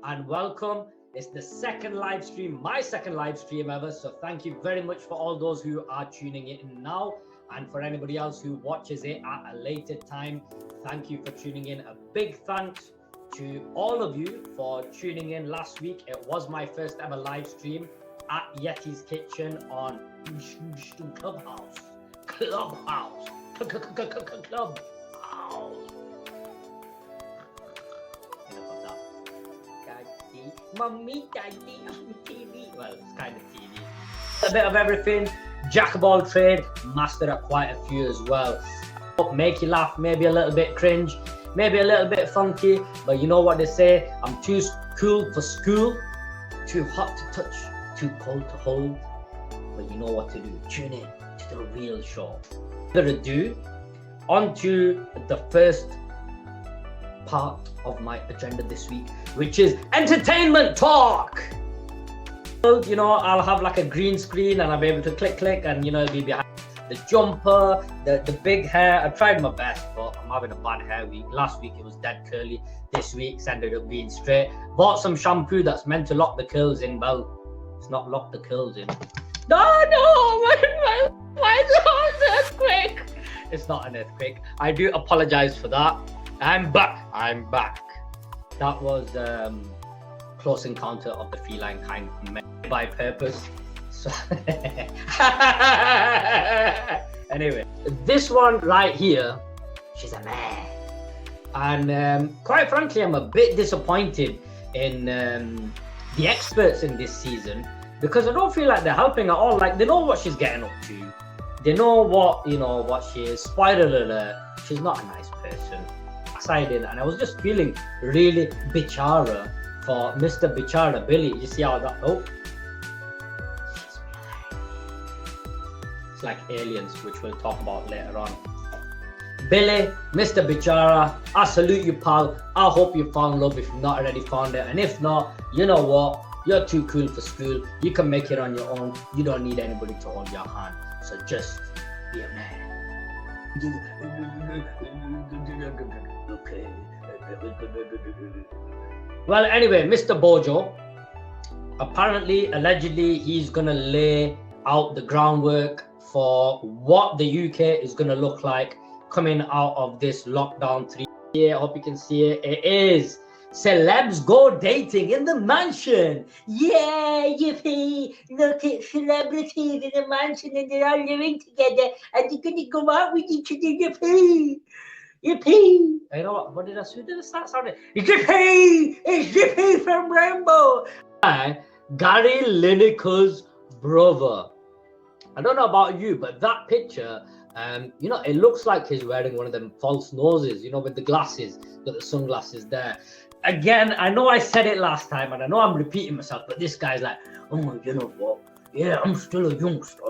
and welcome. It's the second live stream, my second live stream ever. So thank you very much for all those who are tuning in now, and for anybody else who watches it at a later time. Thank you for tuning in. A big thanks to all of you for tuning in last week. It was my first ever live stream at Yettis Kitchen on Clubhouse. Mummy, daddy on TV. Well, it's kind of TV. A bit of everything. Jack of all trade, master at quite a few as well. Make you laugh, maybe a little bit cringe, maybe a little bit funky, but you know what they say, I'm too cool for school, too hot to touch, too cold to hold. But you know what to do. Tune in to the real show. Without ado, on to the first part of my agenda this week, which is entertainment talk. You know, I'll have like a green screen and I'll be able to click and you know, it'll be behind the jumper, the big hair. I tried my best, but I'm having a bad hair week. Last week it was dead curly. This week's ended up being straight. Bought some shampoo that's meant to lock the curls in. Well, it's not locked the curls in. No, my earthquake. It's not an earthquake. I do apologize for that. I'm back. That was Close Encounter of the Feline Kind, made by purpose. So anyway, this one right here, she's a man. And quite frankly, I'm a bit disappointed in the experts in this season, because I don't feel like they're helping at all. Like, they know what she's getting up to. They know what, you know, what she is. Spoiler alert, she's not a nice person. And I was just feeling really bichara for Mr. Bichara Billy. You see how that, oh, it's like aliens, which we'll talk about later on. Billy, Mr. Bichara, I salute you, pal. I hope you found love if you've not already found it, and if not, you know what, you're too cool for school. You can make it on your own. You don't need anybody to hold your hand, so just be a man. Okay. Well, anyway, Mr. Bojo, apparently, allegedly, he's gonna lay out the groundwork for what the UK is gonna look like coming out of this lockdown 3 year. I hope you can see it. It is celebs go dating in the mansion. Yeah, yippee! Look at celebrities in the mansion and they're all living together and they're gonna go out with each other. Yippee! Yippee! You know what did I say? Did it start sounding? Yippee! It's Yippee from Rainbow! Gary Lineker's brother. I don't know about you, but that picture, you know, it looks like he's wearing one of them false noses, you know, with the glasses, got the sunglasses there. Again, I know I said it last time, and I know I'm repeating myself, but this guy's like, oh, you know what? Yeah, I'm still a youngster.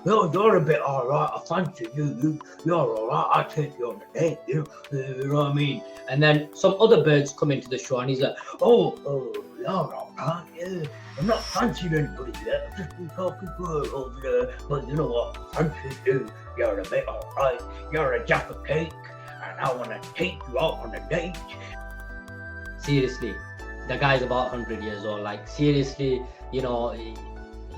You're a bit alright. I fancy you. You're alright. I'll take you on a date. You know what I mean? And then some other birds come into the show, and he's like, oh, you're alright. Yeah, I'm not fancying anybody yet. I've just been talking to her over there. But you know what? I fancy you. You're a bit alright. You're a jack of cake, and I want to take you out on a date. Seriously, the guy's about 100 years old. Like, seriously, you know, he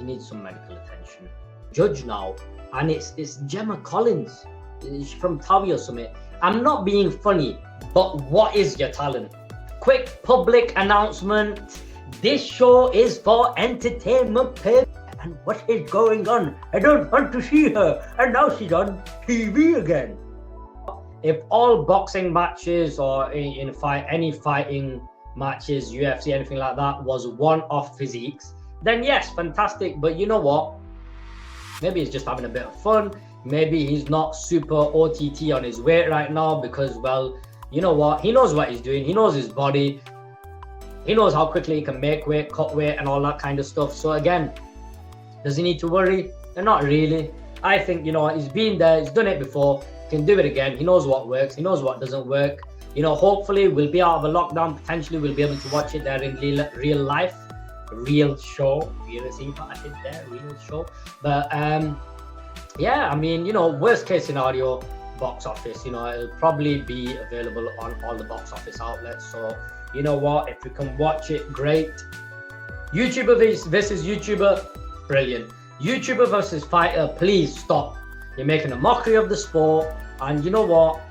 needs some medical attention. Judge now, and it's Gemma Collins. She's from Tawi or something. I'm not being funny, but what is your talent? Quick public announcement. This show is for entertainment purposes. And what is going on? I don't want to see her. And now she's on TV again. If all boxing matches or any fighting matches, UFC, anything like that, was one-off physiques, then yes, fantastic. But you know what? Maybe he's just having a bit of fun. Maybe he's not super OTT on his weight right now because, well, you know what? He knows what he's doing. He knows his body. He knows how quickly he can make weight, cut weight, and all that kind of stuff. So again, does he need to worry? Not really. I think, you know, he's been there. He's done it before. He can do it again. He knows what works. He knows what doesn't work. You know, hopefully we'll be out of a lockdown. Potentially we'll be able to watch it there in real life. Real show. You see what I did there? Real show. But yeah, I mean, you know, worst case scenario, box office, you know, it'll probably be available on all the box office outlets. So, you know what, if we can watch it, great. YouTuber versus YouTuber, brilliant. YouTuber versus fighter, please stop. You're making a mockery of the sport, and you know what?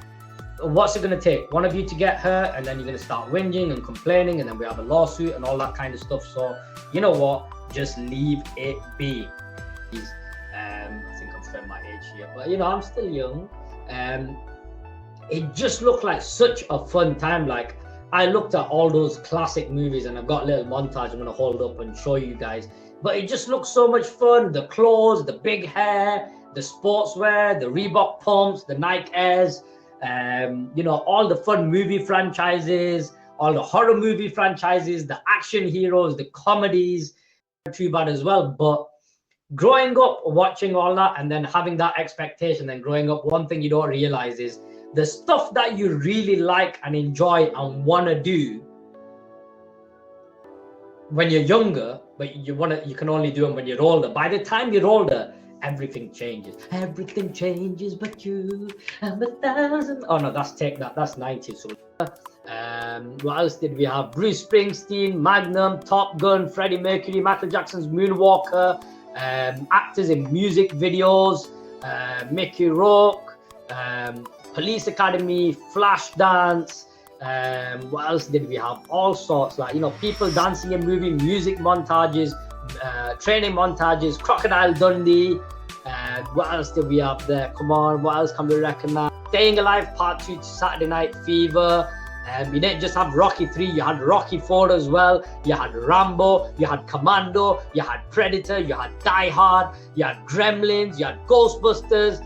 What's it going to take? One of you to get hurt, and then you're going to start whinging and complaining, and then we have a lawsuit and all that kind of stuff. So, you know what? Just leave it be. I think I'm showing my age here, but you know, I'm still young. It just looked like such a fun time. Like, I looked at all those classic movies, and I've got a little montage I'm going to hold up and show you guys. But it just looks so much fun. The clothes, the big hair, the sportswear, the Reebok pumps, the Nike Airs, you know, all the fun movie franchises, all the horror movie franchises, the action heroes, the comedies, too bad as well. But growing up, watching all that, and then having that expectation, and growing up, one thing you don't realize is the stuff that you really like and enjoy and want to do when you're younger, but you can only do them when you're older. By the time you're older, everything changes. Everything changes but you and 1,000. Oh no, that's 90s. So what else did we have? Bruce Springsteen, Magnum, Top Gun, Freddie Mercury, Michael Jackson's Moonwalker, actors in music videos, Mickey Rourke, Police Academy, Flashdance. What else did we have? All sorts, like, you know, people dancing in movie, music montages, training montages, Crocodile Dundee. What else did we have there? Come on, what else can we recognize? Staying Alive Part 2 to Saturday Night Fever. You didn't just have Rocky 3, you had Rocky 4 as well. You had Rambo, you had Commando, you had Predator, you had Die Hard, you had Gremlins, you had Ghostbusters.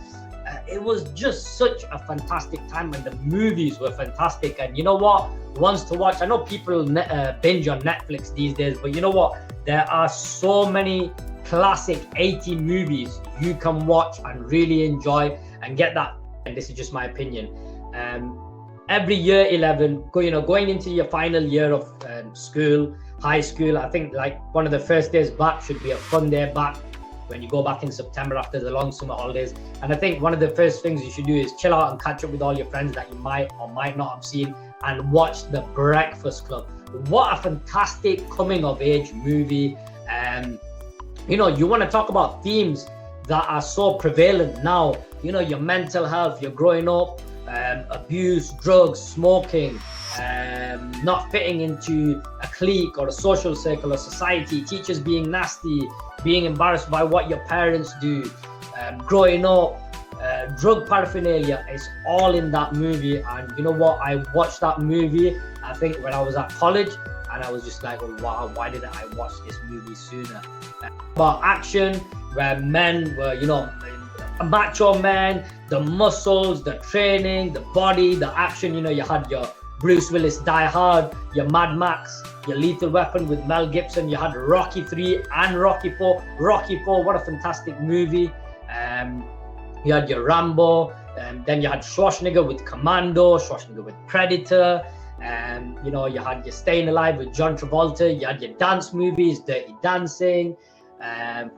It was just such a fantastic time, and the movies were fantastic. And you know what? Ones to watch. I know people binge on Netflix these days, but you know what? There are so many classic 80 movies you can watch and really enjoy and get that. And this is just my opinion. Every year 11, going into your final year of school, high school, I think like one of the first days back should be a fun day back. When you go back in September after the long summer holidays. And I think one of the first things you should do is chill out and catch up with all your friends that you might or might not have seen and watch The Breakfast Club. What a fantastic coming of age movie. You know, you want to talk about themes that are so prevalent now, you know, your mental health, you're growing up, abuse, drugs, smoking, not fitting into a clique or a social circle or society, teachers being nasty, being embarrassed by what your parents do, growing up, drug paraphernalia. It's all in that movie. And you know what? I watched that movie, I think when I was at college, and I was just like, oh, wow, why didn't I watch this movie sooner? But action, where men were, you know, a macho man, the muscles, the training, the body, the action. You know, you had your Bruce Willis Die Hard, your Mad Max, your Lethal Weapon with Mel Gibson. You had Rocky 3 and Rocky 4. Rocky 4, what a fantastic movie. You had your Rambo, then you had Schwarzenegger with Commando, Schwarzenegger with Predator. You know, you had your Staying Alive with John Travolta. You had your dance movies, Dirty Dancing,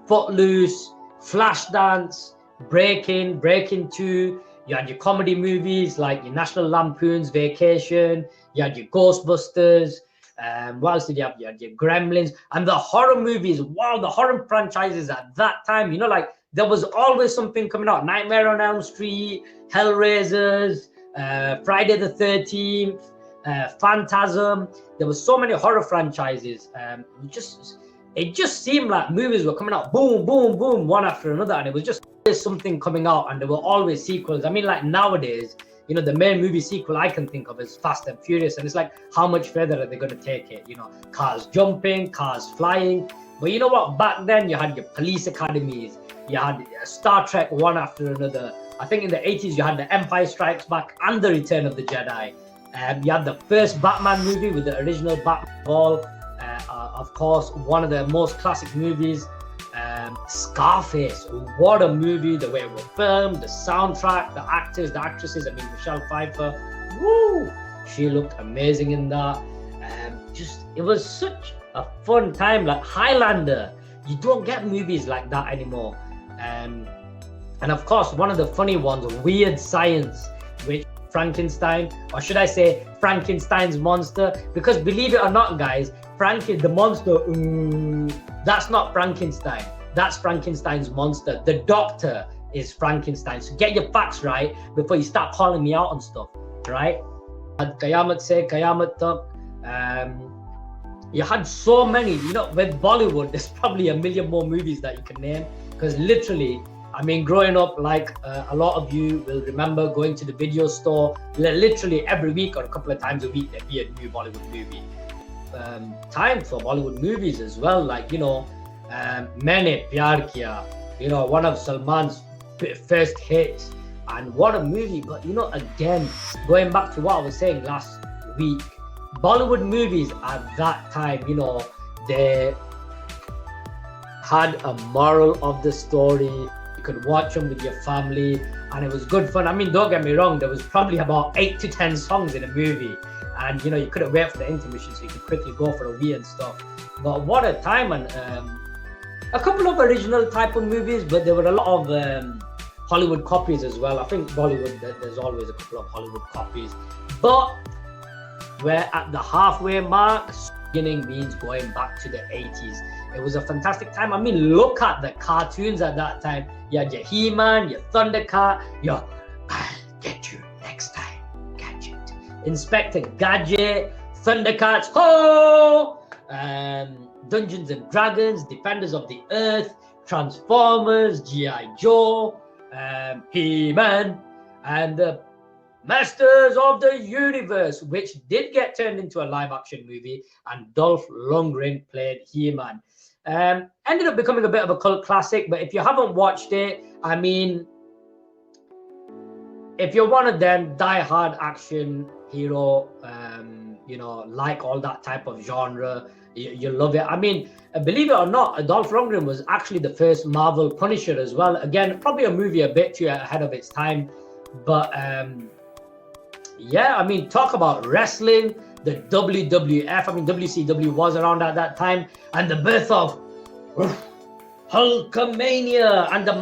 Footloose, Flashdance, Breaking 2. You had your comedy movies like your National Lampoon's Vacation. You had your Ghostbusters. What else did you have? You had your Gremlins. And the horror movies. Wow, the horror franchises at that time. You know, like there was always something coming out. Nightmare on Elm Street, Hellraisers, Friday the 13th, Phantasm. There was so many horror franchises. It just seemed like movies were coming out, boom, boom, boom, one after another. And it was just something coming out, and there were always sequels. I mean, like nowadays, you know, the main movie sequel I can think of is Fast and Furious, and it's like, how much further are they going to take it? You know, cars jumping, cars flying. But you know what? Back then, you had your police academies, you had Star Trek one after another. I think in the 80s, you had The Empire Strikes Back and The Return of the Jedi. You had the first Batman movie with the original Batman ball. Of course, one of the most classic movies, Scarface. What a movie, the way it was filmed, the soundtrack, the actors, the actresses. I mean, Michelle Pfeiffer, woo, she looked amazing in that. It was such a fun time. Like Highlander, you don't get movies like that anymore. And of course, one of the funny ones, Weird Science, which Frankenstein, or should I say Frankenstein's monster? Because believe it or not, guys, the monster, that's not Frankenstein. That's Frankenstein's monster. The doctor is Frankenstein. So get your facts right before you start calling me out on stuff, right? Qayamat se, Qayamat tak. You had so many, you know, with Bollywood, there's probably a million more movies that you can name. Because literally, I mean, growing up, like a lot of you will remember going to the video store, literally every week or a couple of times a week, there'd be a new Bollywood movie. Time for Bollywood movies as well, like, you know, Maine Pyar Kiya, you know, one of Salman's first hits, and what a movie. But you know, again, going back to what I was saying last week, Bollywood movies at that time, you know, they had a moral of the story. You could watch them with your family, and it was good fun. I mean, don't get me wrong, there was probably about 8 to 10 songs in a movie, and you know, you couldn't wait for the intermission, so you could quickly go for a wee and stuff. But what a time. And a couple of original type of movies, but there were a lot of Hollywood copies as well. I think Bollywood, there's always a couple of Hollywood copies, but we're at the halfway mark. Beginning means going back to the 80s. It was a fantastic time. I mean, look at the cartoons at that time. You had your He-Man, your Thundercat, your I'll get you next time, Gadget, Inspector Gadget, Thundercats, ho! Dungeons and Dragons, Defenders of the Earth, Transformers, G.I. Joe, He-Man, and the Masters of the Universe, which did get turned into a live-action movie, and Dolph Lundgren played He-Man. Ended up becoming a bit of a cult classic, but if you haven't watched it, I mean, if you're one of them die-hard action hero, you know, like all that type of genre, you love it. I mean, believe it or not, Dolph Lundgren was actually the first Marvel Punisher as well. Again, probably a movie a bit too ahead of its time, but yeah, I mean, talk about wrestling, the WWF, I mean, WCW was around at that time, and the birth of Hulkamania and the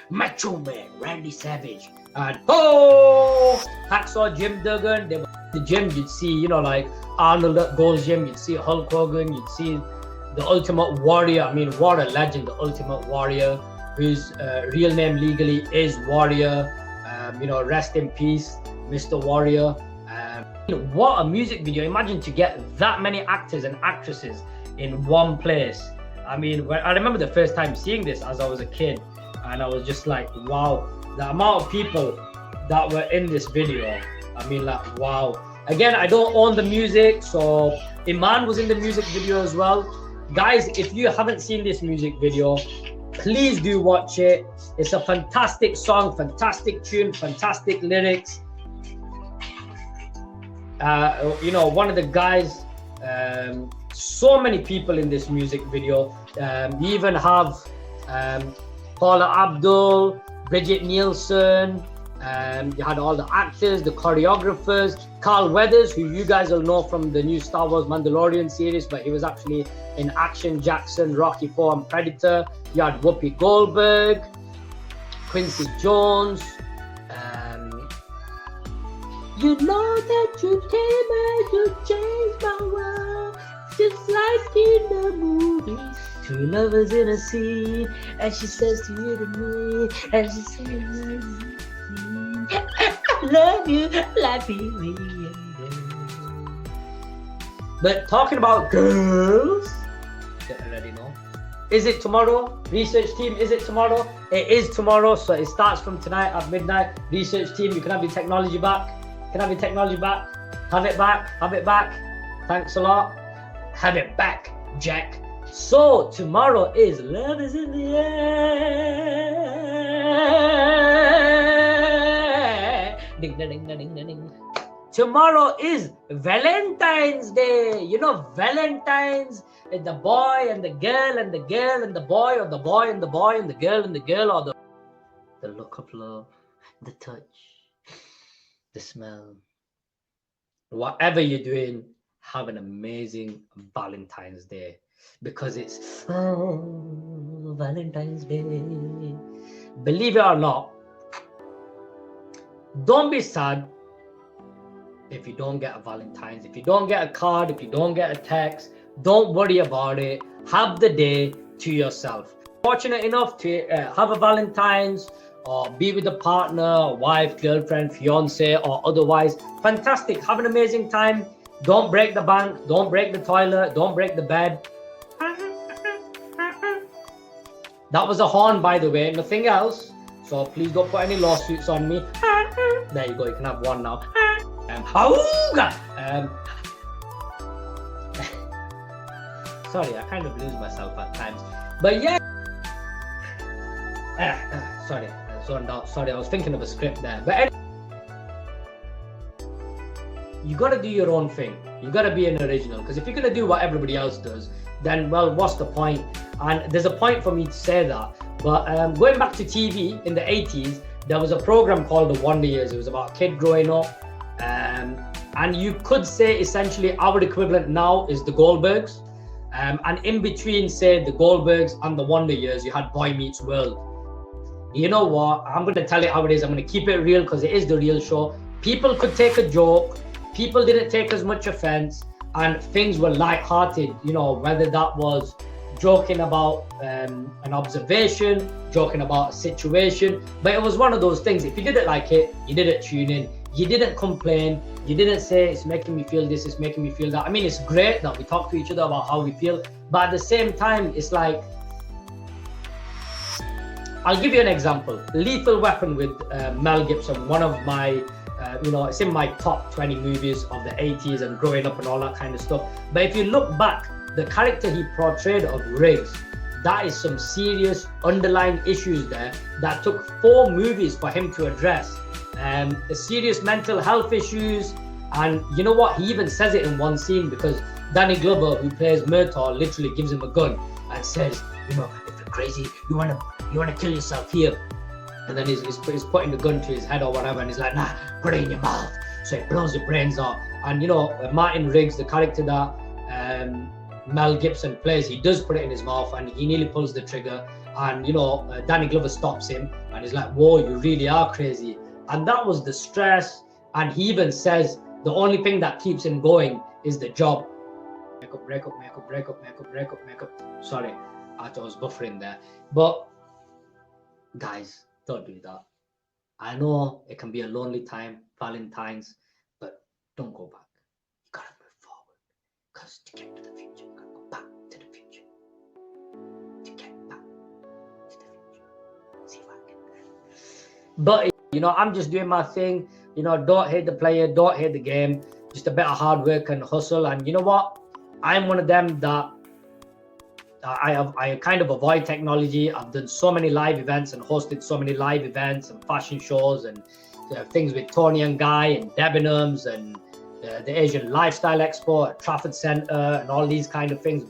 Macho Man, Randy Savage, and Hacksaw Jim Duggan. They were the gym, you'd see, you know, like Arnold at Gold's Gym, you'd see Hulk Hogan, you'd see the Ultimate Warrior. I mean, what a legend, the Ultimate Warrior, whose real name legally is Warrior. You know, rest in peace, Mr. Warrior. You know, what a music video. Imagine to get that many actors and actresses in one place. I mean, I remember the first time seeing this as I was a kid, and I was just like, wow, the amount of people that were in this video. I mean, like, wow. Again, I don't own the music, so Iman was in the music video as well. Guys, if you haven't seen this music video, please do watch it. It's a fantastic song, fantastic tune, fantastic lyrics. You know, one of the guys, so many people in this music video. You even have Paula Abdul, Bridget Nielsen, you had all the actors, the choreographers, Carl Weathers, who you guys will know from the new Star Wars Mandalorian series, but he was actually in Action Jackson, Rocky IV, and Predator. You had Whoopi Goldberg, Quincy Jones. You know that you came and you changed my world, just like in the movies. Two lovers in a scene, and she says to you to me, and she says, I love you like me. But talking about girls, you already know. Is it tomorrow? Research team, is it tomorrow? It is tomorrow, so it starts from tonight at midnight. Research team, you can have your technology back. Can have your technology back. Have it back. Have it back. Thanks a lot. Have it back, Jack. So tomorrow is Love is in the Air. Ding, ding, ding, ding, ding, ding. Tomorrow is Valentine's Day. You know, Valentine's, the boy and the girl and the girl and the boy, or the boy and the boy and the girl, or the look of love, the touch, the smell. Whatever you're doing, have an amazing Valentine's Day, because it's Valentine's Day. Believe it or not, Don't be sad if you don't get a Valentine's, if you don't get a card, if you don't get a text. Don't worry about it. Have the day to yourself. Fortunate enough to have a Valentine's or be with a partner, wife, girlfriend, fiance, or otherwise, fantastic. Have an amazing time. Don't break the bank, don't break the toilet, don't break the bed. That was a horn, by the way, nothing else. So please don't put any lawsuits on me. There you go, you can have one now. Sorry, I kind of lose myself at times. But yeah. Sorry, I zoned out. Sorry, I was thinking of a script there. But anyway, you gotta do your own thing. You gotta be an original. Because if you're gonna do what everybody else does, then well, what's the point? And there's a point for me to say that. But going back to TV in the 80s, there was a program called The Wonder Years. It was about a kid growing up. And you could say essentially our equivalent now is the Goldbergs. And in between, say, the Goldbergs and the Wonder Years, you had Boy Meets World. You know what? I'm going to tell it how it is. I'm going to keep it real because it is the real show. People could take a joke. People didn't take as much offense. And things were light-hearted, you know, whether that was joking about an observation, joking about a situation. But it was one of those things. If you didn't like it, you didn't tune in. You didn't complain. You didn't say it's making me feel this, it's making me feel that. I mean, it's great that we talk to each other about how we feel. But at the same time, it's like, I'll give you an example. Lethal Weapon with Mel Gibson, one of my, it's in my top 20 movies of the 80s and growing up and all that kind of stuff. But if you look back, the character he portrayed of Riggs, that is some serious underlying issues there that took 4 movies for him to address. The serious mental health issues, and you know what? He even says it in one scene because Danny Glover, who plays Murtaugh, literally gives him a gun and says, you know, if you're crazy, you wanna kill yourself here. And then he's putting the gun to his head or whatever, and he's like, nah, put it in your mouth. So it blows your brains out. And you know, Martin Riggs, the character that Mel Gibson plays, he does put it in his mouth and he nearly pulls the trigger. And you know, Danny Glover stops him and he's like, whoa, you really are crazy. And that was the stress. And he even says the only thing that keeps him going is the job. Break up. Sorry, I thought I was buffering there. But guys, don't do that. I know it can be a lonely time, Valentine's, but don't go back. You gotta move forward. Because to get to the future, you gotta go back to the future. To get back to the future. See if I can get there. But you know, I'm just doing my thing. You know, don't hate the player, don't hate the game. Just a bit of hard work and hustle. And you know what? I'm one of them that I kind of avoid technology. I've done so many live events and hosted so many live events and fashion shows and things with Tony and Guy and Debenhams and the Asian Lifestyle Expo at Trafford Centre and all these kind of things.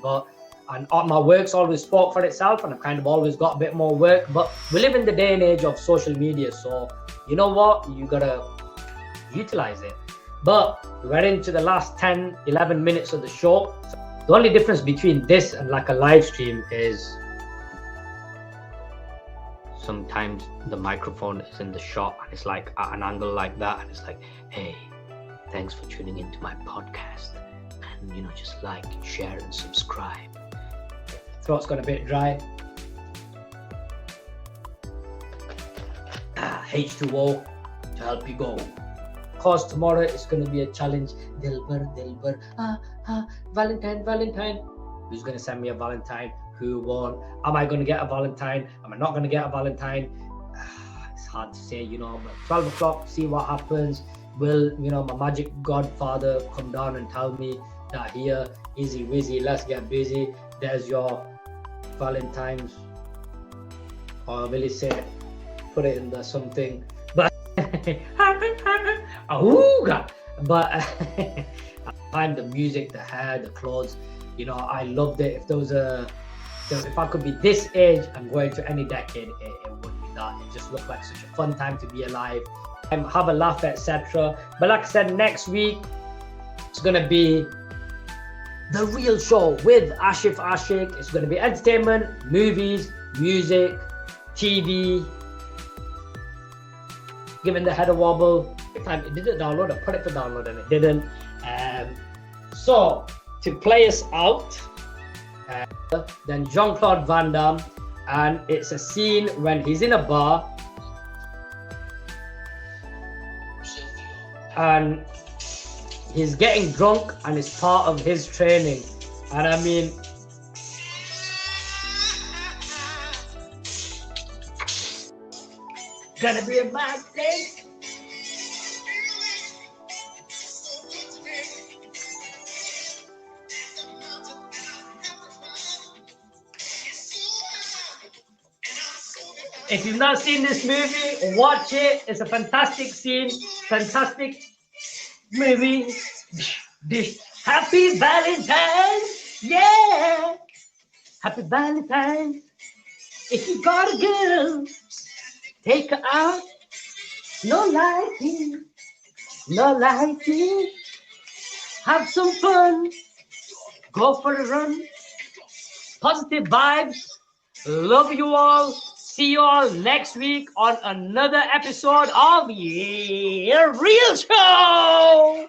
And my work's always spoke for itself, and I've kind of always got a bit more work. But we live in the day and age of social media, so you know what? You gotta utilize it. But we're into the last 10-11 minutes of the show. The only difference between this and like a live stream is sometimes the microphone is in the shot and it's like at an angle like that, and it's like, hey, thanks for tuning into my podcast, and you know, just like, share and subscribe. Throat's got a bit dry. H2O to help you go. Cause tomorrow it's going to be a challenge. Dilbar, Valentine. Who's going to send me a Valentine? Who won't? Am I going to get a Valentine? Am I not going to get a Valentine? It's hard to say, you know. But 12 o'clock, see what happens. Will, you know, my magic godfather come down and tell me that here, easy wizzy, let's get busy. There's your Valentine's. Or will he say, put it in the something? But but I find the music, the hair, the clothes, you know, I loved it. If I could be this age and going to any decade, it would be that. It just looked like such a fun time to be alive and have a laugh, etc. But like I said, next week it's gonna be the real show with Ashif Ashik. It's gonna be entertainment, movies, music, TV. giving the header wobble. Time it didn't download, I put it to download and it didn't. So to play us out, then Jean-Claude Van Damme, and it's a scene when he's in a bar and he's getting drunk and it's part of his training. And I mean, gonna be a bad thing. If you've not seen this movie, watch it. It's a fantastic scene, fantastic movie. Happy Valentine's, yeah. Happy Valentine's. If you got a girl, take her out. No lighting, no lighting. Have some fun. Go for a run. Positive vibes. Love you all. See you all next week on another episode of Yeah Real Show.